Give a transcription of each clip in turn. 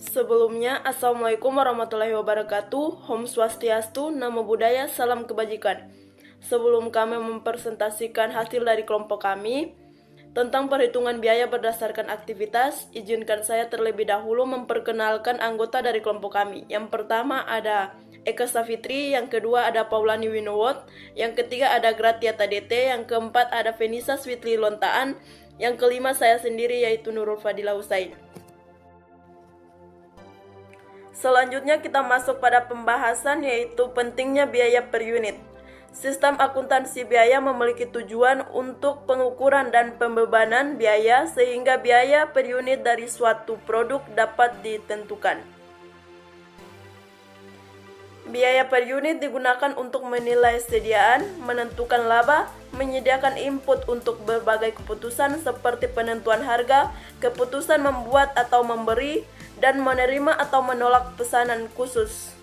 Sebelumnya, Assalamualaikum warahmatullahi wabarakatuh, Om Swastiastu, Namo Buddhaya, Salam Kebajikan. Sebelum kami mempresentasikan hasil dari kelompok kami, tentang perhitungan biaya berdasarkan aktivitas, izinkan saya terlebih dahulu memperkenalkan anggota dari kelompok kami. Yang pertama ada Eka Safitri, yang kedua ada Paulani Winowot, yang ketiga ada Gratia Tadete, yang keempat ada Venisa Switli Lontaan, yang kelima saya sendiri yaitu Nurul Fadila Husain. Selanjutnya kita masuk pada pembahasan yaitu pentingnya biaya per unit. Sistem akuntansi biaya memiliki tujuan untuk pengukuran dan pembebanan biaya sehingga biaya per unit dari suatu produk dapat ditentukan. Biaya per unit digunakan untuk menilai sediaan, menentukan laba, menyediakan input untuk berbagai keputusan seperti penentuan harga, keputusan membuat atau memberi, dan menerima atau menolak pesanan khusus.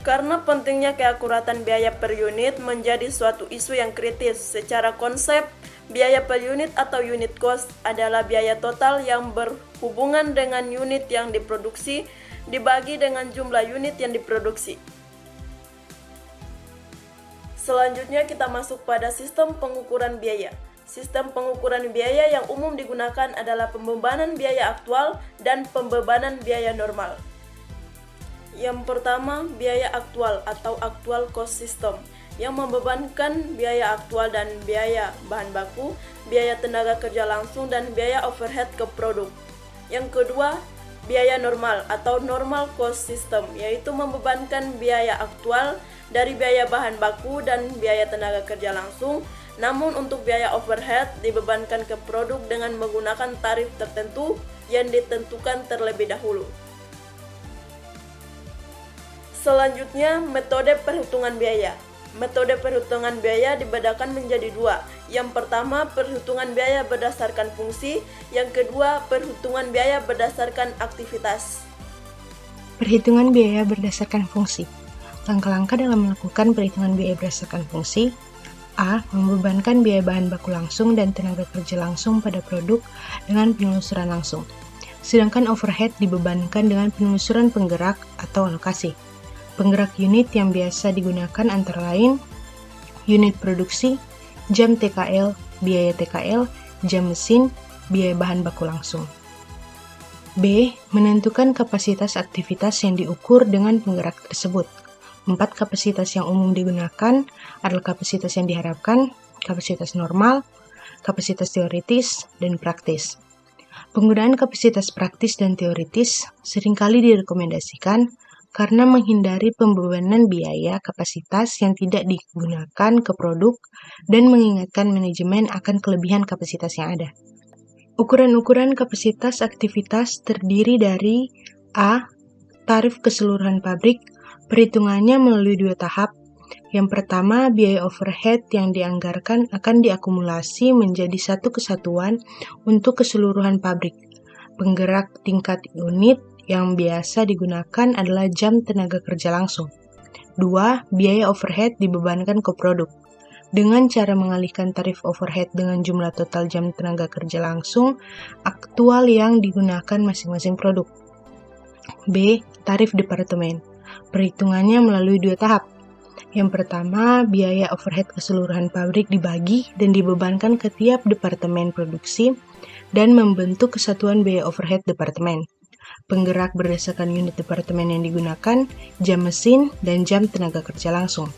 Karena pentingnya keakuratan biaya per unit menjadi suatu isu yang kritis. Secara konsep, biaya per unit atau unit cost adalah biaya total yang berhubungan dengan unit yang diproduksi dibagi dengan jumlah unit yang diproduksi. Selanjutnya kita masuk pada sistem pengukuran biaya. Sistem pengukuran biaya yang umum digunakan adalah pembebanan biaya aktual dan pembebanan biaya normal. Yang pertama, biaya aktual atau actual cost system yang membebankan biaya aktual dan biaya bahan baku, biaya tenaga kerja langsung, dan biaya overhead ke produk. Yang kedua, biaya normal atau normal cost system yaitu membebankan biaya aktual dari biaya bahan baku dan biaya tenaga kerja langsung, namun untuk biaya overhead dibebankan ke produk dengan menggunakan tarif tertentu yang ditentukan terlebih dahulu. Selanjutnya, metode perhitungan biaya. Metode perhitungan biaya dibedakan menjadi dua. Yang pertama, perhitungan biaya berdasarkan fungsi. Yang kedua, perhitungan biaya berdasarkan aktivitas. Perhitungan biaya berdasarkan fungsi. Langkah-langkah dalam melakukan perhitungan biaya berdasarkan fungsi. A. Membebankan biaya bahan baku langsung dan tenaga kerja langsung pada produk dengan penelusuran langsung. Sedangkan overhead dibebankan dengan penelusuran penggerak atau alokasi. Penggerak unit yang biasa digunakan antara lain unit produksi, jam TKL, biaya TKL, jam mesin, biaya bahan baku langsung. B. Menentukan kapasitas aktivitas yang diukur dengan penggerak tersebut. 4 kapasitas yang umum digunakan adalah kapasitas yang diharapkan, kapasitas normal, kapasitas teoritis, dan praktis. Penggunaan kapasitas praktis dan teoritis seringkali direkomendasikan karena menghindari pembebanan biaya kapasitas yang tidak digunakan ke produk dan mengingatkan manajemen akan kelebihan kapasitas yang ada. Ukuran-ukuran kapasitas aktivitas terdiri dari A. Tarif keseluruhan pabrik, perhitungannya melalui 2 tahap. Yang pertama, biaya overhead yang dianggarkan akan diakumulasi menjadi satu kesatuan untuk keseluruhan pabrik. Penggerak tingkat unit yang biasa digunakan adalah jam tenaga kerja langsung. 2. Biaya overhead dibebankan ke produk. Dengan cara mengalihkan tarif overhead dengan jumlah total jam tenaga kerja langsung aktual yang digunakan masing-masing produk. B. Tarif departemen. Perhitungannya melalui 2 tahap. Yang pertama, biaya overhead keseluruhan pabrik dibagi dan dibebankan ke tiap departemen produksi dan membentuk kesatuan biaya overhead departemen. Penggerak berdasarkan unit departemen yang digunakan, jam mesin, dan jam tenaga kerja langsung.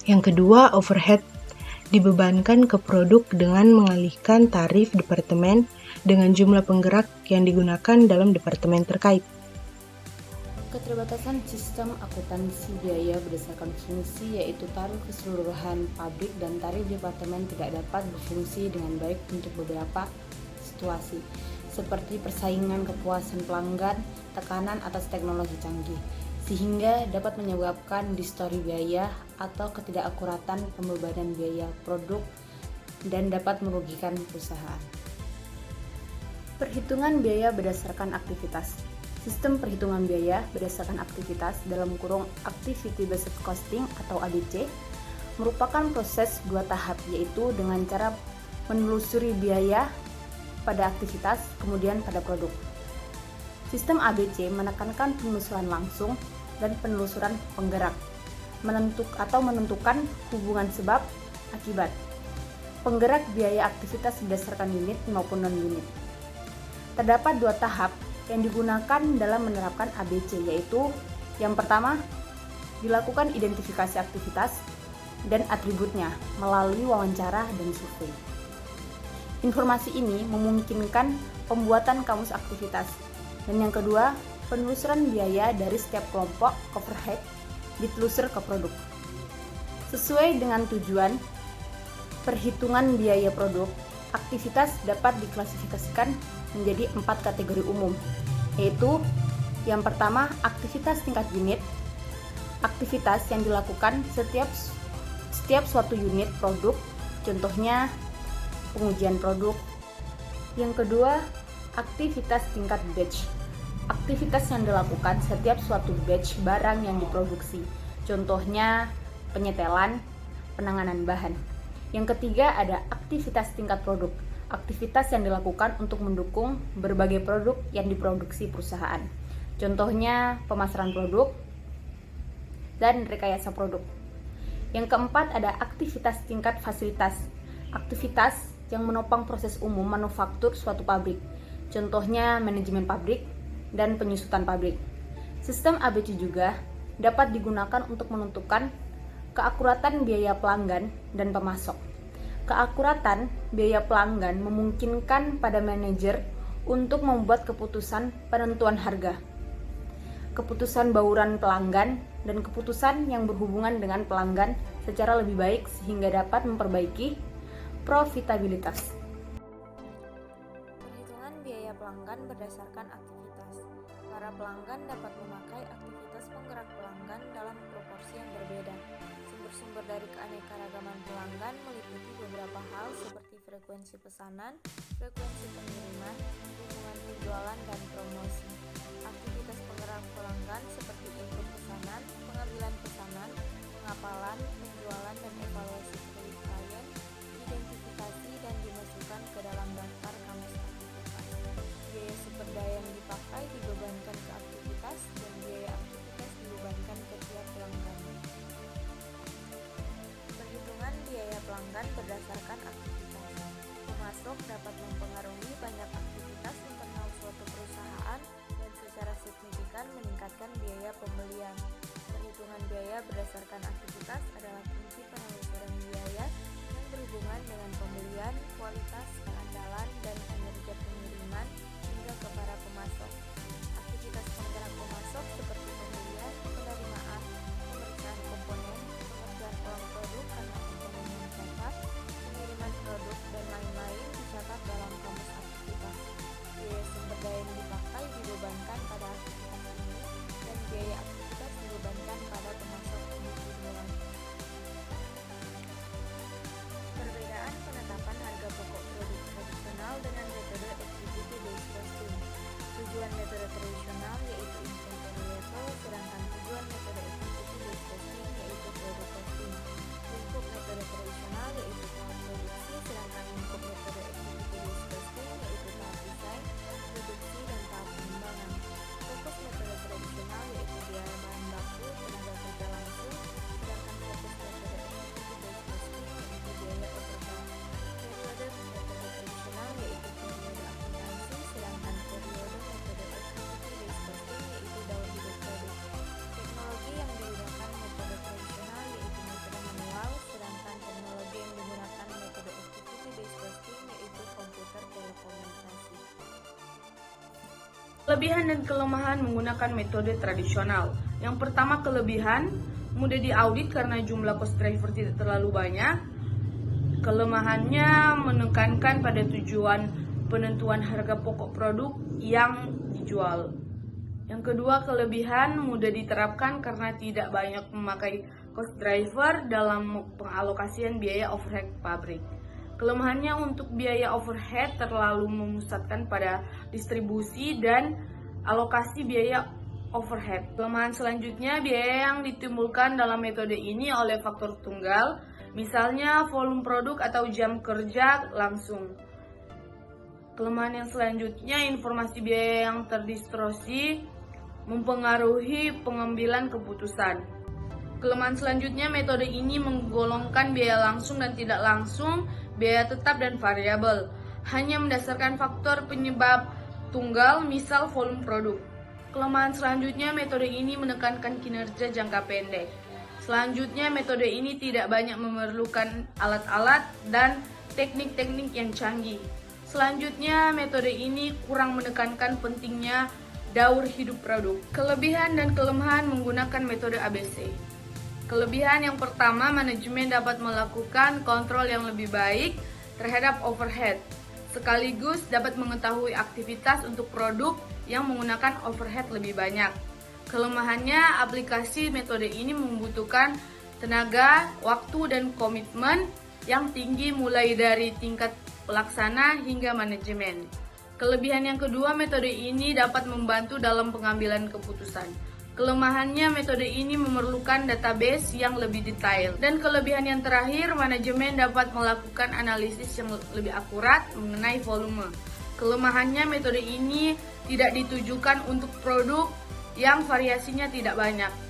Yang kedua, overhead dibebankan ke produk dengan mengalihkan tarif departemen dengan jumlah penggerak yang digunakan dalam departemen terkait. Keterbatasan sistem akuntansi biaya berdasarkan fungsi yaitu tarif keseluruhan pabrik dan tarif departemen tidak dapat berfungsi dengan baik untuk beberapa situasi, seperti persaingan kepuasan pelanggan, tekanan atas teknologi canggih, sehingga dapat menyebabkan distorsi biaya atau ketidakakuratan pembebanan biaya produk dan dapat merugikan perusahaan. Perhitungan biaya berdasarkan aktivitas. Sistem perhitungan biaya berdasarkan aktivitas dalam kurung Activity Based Costing atau ABC merupakan proses 2 tahap, yaitu dengan cara menelusuri biaya pada aktivitas, kemudian pada produk. Sistem ABC menekankan penelusuran langsung dan penelusuran penggerak, menentukan hubungan sebab akibat. Penggerak biaya aktivitas berdasarkan unit maupun non-unit. Terdapat 2 tahap yang digunakan dalam menerapkan ABC, yaitu yang pertama, dilakukan identifikasi aktivitas dan atributnya melalui wawancara dan survei. Informasi ini memungkinkan pembuatan kamus aktivitas. Dan yang kedua, penelusuran biaya dari setiap kelompok overhead ditelusur ke produk. Sesuai dengan tujuan perhitungan biaya produk, aktivitas dapat diklasifikasikan menjadi 4 kategori umum, yaitu yang pertama, aktivitas tingkat unit, aktivitas yang dilakukan setiap suatu unit produk, contohnya pengujian produk. Yang kedua, aktivitas tingkat batch, aktivitas yang dilakukan setiap suatu batch barang yang diproduksi, contohnya penyetelan, penanganan bahan. Yang ketiga ada aktivitas tingkat produk, aktivitas yang dilakukan untuk mendukung berbagai produk yang diproduksi perusahaan, contohnya pemasaran produk dan rekayasa produk. Yang keempat ada aktivitas tingkat fasilitas, aktivitas yang menopang proses umum manufaktur suatu pabrik, contohnya manajemen pabrik dan penyusutan pabrik. Sistem ABC juga dapat digunakan untuk menentukan keakuratan biaya pelanggan dan pemasok. Keakuratan biaya pelanggan memungkinkan pada manajer untuk membuat keputusan penentuan harga, keputusan bauran pelanggan, dan keputusan yang berhubungan dengan pelanggan secara lebih baik sehingga dapat memperbaiki profitabilitas. Perhitungan biaya pelanggan berdasarkan aktivitas. Para pelanggan dapat memakai aktivitas penggerak pelanggan dalam proporsi yang berbeda. Sumber-sumber dari keanekaragaman pelanggan meliputi beberapa hal seperti frekuensi pesanan, frekuensi pengiriman, hubungan penjualan, dan promosi. Aktivitas penggerak pelanggan seperti input pesanan, pengambilan pesanan, pengapalan, penjualan, dan evaluasi kredit klien, identifikasi dan dimasukkan ke dalam daftar kamus aktivitas. Biaya sumber daya yang dipakai dibebankan ke aktivitas dan biaya aktivitas dibebankan ke tiap pelanggan. Perhitungan biaya pelanggan berdasarkan aktivitas. Pemasok dapat mempengaruhi banyak aktivitas internal suatu perusahaan dan secara signifikan meningkatkan biaya pembelian. Perhitungan biaya berdasarkan aktivitas adalah kunci penelusuran biaya yang berhubungan dengan pembelian, kualitas, keandalan, dan kinerja pengiriman hingga ke para pemasok. Aktivitas penggerak pemasok seperti pembelian, penerimaan, pemeriksaan komponen, pengerjaan ulang produk karena komponennya cacat, pengiriman produk, dan lain-lain dicatat dalam kamus aktivitas. Biaya sumber daya yang dipakai dibebankan pada aktivitas ini dan biaya aktivitas dibebankan pada pemasok individual. Perbedaan penetapan harga pokok produk tradisional dengan metode activity based costing. Tujuan metode tradisional yaitu inventory level, sedangkan tujuan metode activity based costing yaitu product costing. Lingkup metode tradisional yaitu tahap produksi, sedangkan lingkup metode activity based costing yaitu tahap desain, produksi, dan tahap pengembangan. Fokus metode tradisional yaitu biaya bahan baku, tenaga kerja langsung, sedangkan fokus metode activity based costing yaitu biaya overhead. Periode metode tradisional yaitu periode akuntansi, sedangkan periode metode activity based costing yaitu daur hidup produk. Teknologi yang digunakan metode tradisional yaitu metode manual, sedangkan teknologi yang digunakan metode activity based costing yaitu komputer telekomunikasi. Kelebihan dan kelemahan menggunakan metode tradisional. Yang pertama, kelebihan, mudah diaudit karena jumlah cost driver tidak terlalu banyak. Kelemahannya menekankan pada tujuan penentuan harga pokok produk yang dijual. Yang kedua, kelebihan mudah diterapkan karena tidak banyak memakai cost driver dalam pengalokasian biaya overhead pabrik. Kelemahannya untuk biaya overhead terlalu memusatkan pada distribusi dan alokasi biaya overhead. Kelemahan selanjutnya, biaya yang ditimbulkan dalam metode ini oleh faktor tunggal, misalnya volume produk atau jam kerja langsung. Kelemahan yang selanjutnya, informasi biaya yang terdistorsi mempengaruhi pengambilan keputusan. Kelemahan selanjutnya, metode ini menggolongkan biaya langsung dan tidak langsung, biaya tetap dan variabel, hanya berdasarkan faktor penyebab tunggal, misal volume produk. Kelemahan selanjutnya, metode ini menekankan kinerja jangka pendek. Selanjutnya, metode ini tidak banyak memerlukan alat-alat dan teknik-teknik yang canggih. Selanjutnya, metode ini kurang menekankan pentingnya daur hidup produk. Kelebihan dan kelemahan menggunakan metode ABC. Kelebihan yang pertama, manajemen dapat melakukan kontrol yang lebih baik terhadap overhead, sekaligus dapat mengetahui aktivitas untuk produk yang menggunakan overhead lebih banyak. Kelemahannya, aplikasi metode ini membutuhkan tenaga, waktu, dan komitmen yang tinggi mulai dari tingkat pelaksana hingga manajemen. Kelebihan yang kedua, metode ini dapat membantu dalam pengambilan keputusan. Kelemahannya, metode ini memerlukan database yang lebih detail. Dan kelebihan yang terakhir, manajemen dapat melakukan analisis yang lebih akurat mengenai volume. Kelemahannya, metode ini tidak ditujukan untuk produk yang variasinya tidak banyak.